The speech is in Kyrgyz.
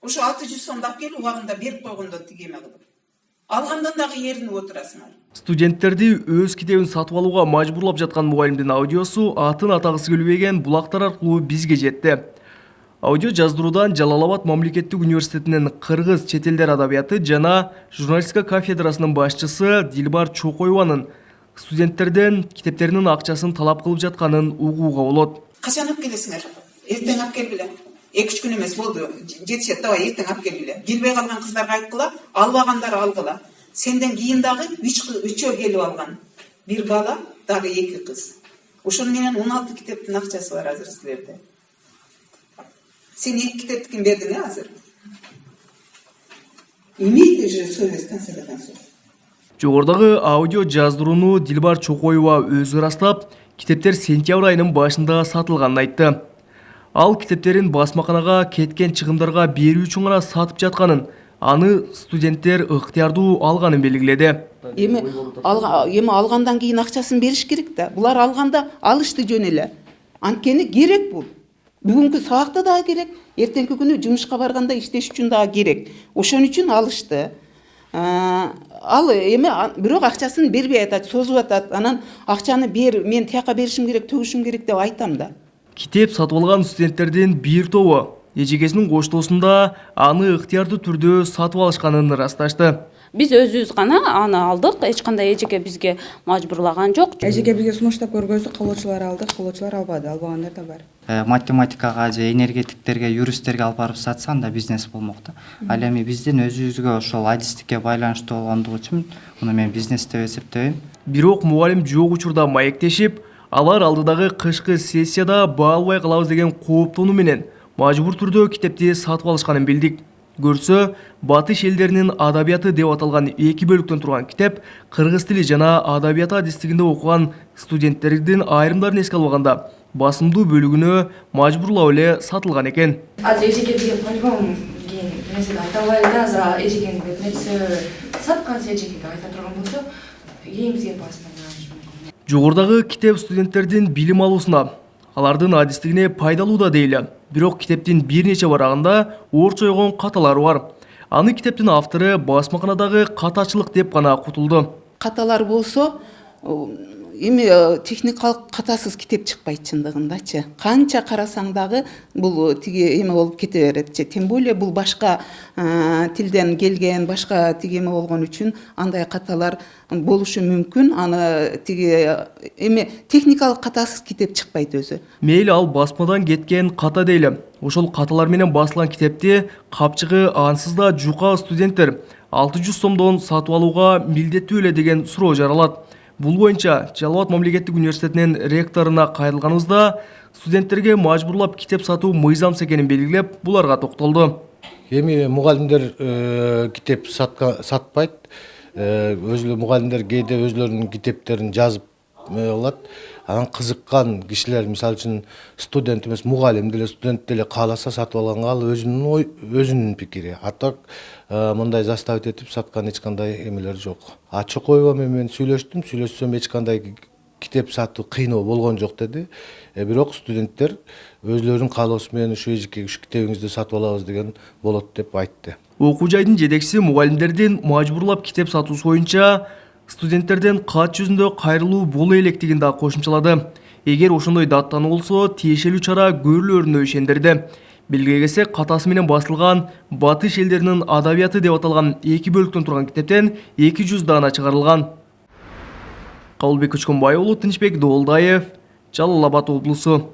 Ошо 600 сомду алып келип убагында берип койгондо тигеме кылып. Алгандан дагы эринип отурасыңар. Студенттерди өз китебин сатып алууга мажбурлап жаткан мугалимдин аудиосу атын атагысы келбеген булактар аркылуу бизге жетти. Аудио жаздыруудан Жалал-Абад мамлекеттик университетинин кыргыз чет элдер адабияты жана журналистика кафедрасынын башчысы Дилбар Чокоеванын студенттерден китептеринин акчасын талап кылып жатканын угууга болот. Качан алып келесиңер? Эртең алып келгиле. 2-3 күн эмес болду. Жетишет, давай эртең алып келгиле. Келбей калган кыздарга айткыла, албагандар алгыла. Сенден кийин дагы 3 келип алган. Бир бала, дагы 2 кыз. Ошону менен 16 китептин акчасы бар азыр силерде. Сен 2 китептикин бердиң азыр. Имейте же совесть, конце концов. Жогордагы аудио жаздырууну Дилбар Чокоева өзү ырастап, китептер сентябрь айынын башында сатылганын айтты. Ал китептерин басмаканага кеткен чыгымдарга берүү үчүн гана сатып жатканын, аны студенттер ыктыярдуу алганын белгиледи. Эми алгандан кийин акчасын бериш керек да. Булар алганда алышты жөн эле. Анткени керек бул. Бүгүнкү сабакта дагы керек, эртеңки күнү жумушка барганда иштеш үчүн дагы керек. Ошон үчүн алышты. Ал эми бирок акчасын бербей атат, созуп атат. Анан акчаны бер, мен тияка беришим керек, төгүшүм керек деп айтам да. Китеп сатып алган студенттердин бир тобу эжекесинин коштоосунда аны ыктыярдуу түрдө сатып алышканын ырасташты. Биз өзүбүз гана аны алдык, эч кандай эжеке бизге мажбурлаган жок. Эжеке бизге сунуштап көргөздү, калоочулар алдык, калоочулар албады, албагандар да бар. Математикага же энергетиктерге, юристтерге алып барып сатса анда бизнес болмок да. Ал эми биздин өзүбүзгө ошол адистикке байланыштуу болгондугу үчүн муну мен бизнес деп эсептейм. Бирок мугалим жок учурда маектешип, алар алдыдагы кышкы сессияда баа албай калабыз деген кооптонуу менен мажбур түрдө китепти сатып алышканын билдик. Көрсө, Батыш элдеринин адабияты деп аталган 2 бөлүктөн турган китеп кыргыз тили жана адабияты адистигинде окуган студенттердин айрымдарын эске албаганда басымдуу бөлүгүнө мажбурлап эле сатылган экен. Азыр эжеке бизге по-любому кийин нерсе айта албайбыз да, азыр эжекенин бет нерсе сатканча эжекеге айта турган болсо, кийин бизге басым мүмкүн. Жогордагы китеп студенттердин билим алуусуна, алардын адистигине пайдалуу да дейли. Бирок китептин бир нече барагында орчойгон каталары бар. Аны китептин автору басмаканадагы катачылык деп гана кутулду. Каталар болсо, эми техникалык катасыз китеп чыкпайт чындыгындачы. Канча карасаң дагы бул тиги эме болуп кете беретчи. Тем более бул башка тилден келген, башка тиги эме болгон үчүн андай каталар болушу мүмкүн. Аны тиги эми техникалык катасыз китеп чыкпайт өзү. Мейли ал басмадан кеткен ката дейли. Ошол каталар менен басылган китепти капчыгы ансыз да жука студенттер 600 сомдон сатып алууга милдеттүү эле деген суроо жаралат. Бул боюнча Жалал-Абад мамлекеттик университетинин ректоруна кайрылганыбызда студенттерге мажбурлап китеп сатуу мыйзамсыз экенин белгилеп, буларга токтолду. Эми мугалимдер китеп сатпайт. Өзү мугалимдер кээде өзлөрүнүн китептерин жазып алат. Анан кызыккан кишилер, мисалы үчүн студент эмес, мугалим деле, студент деле кааласа сатып алганга ал өзүнүн пикири. Атак мындай заставить этип саткан эч кандай эмелер жок. Чокоева менен сүйлөшсөм эч кандай китеп сатуу кыйноо болгон жок деди. Бирок студенттер өзлөрүнүн каалоосу менен ушу китебиңизди сатып алабыз деген болот деп айтты. Окуу жайдын жетекчиси мугалимдердин мажбурлап китеп сатуусу боюнча студенттерден кат жүзүндө кайрылуу боло электигин да кошумчалады. Эгер ошондой даттануу болсо, тиешелүү чара көрүлөрүнө ишендирди. Белгилей келсек, катасы менен басылган Батыш элдеринин адабияты деп аталган 2 бөлүктөн турган китептен 200 даана чыгарылган. Кабылбек Көчкөнбай уулу, Тынчбек Доолдаев, Жалал-Абад облусу.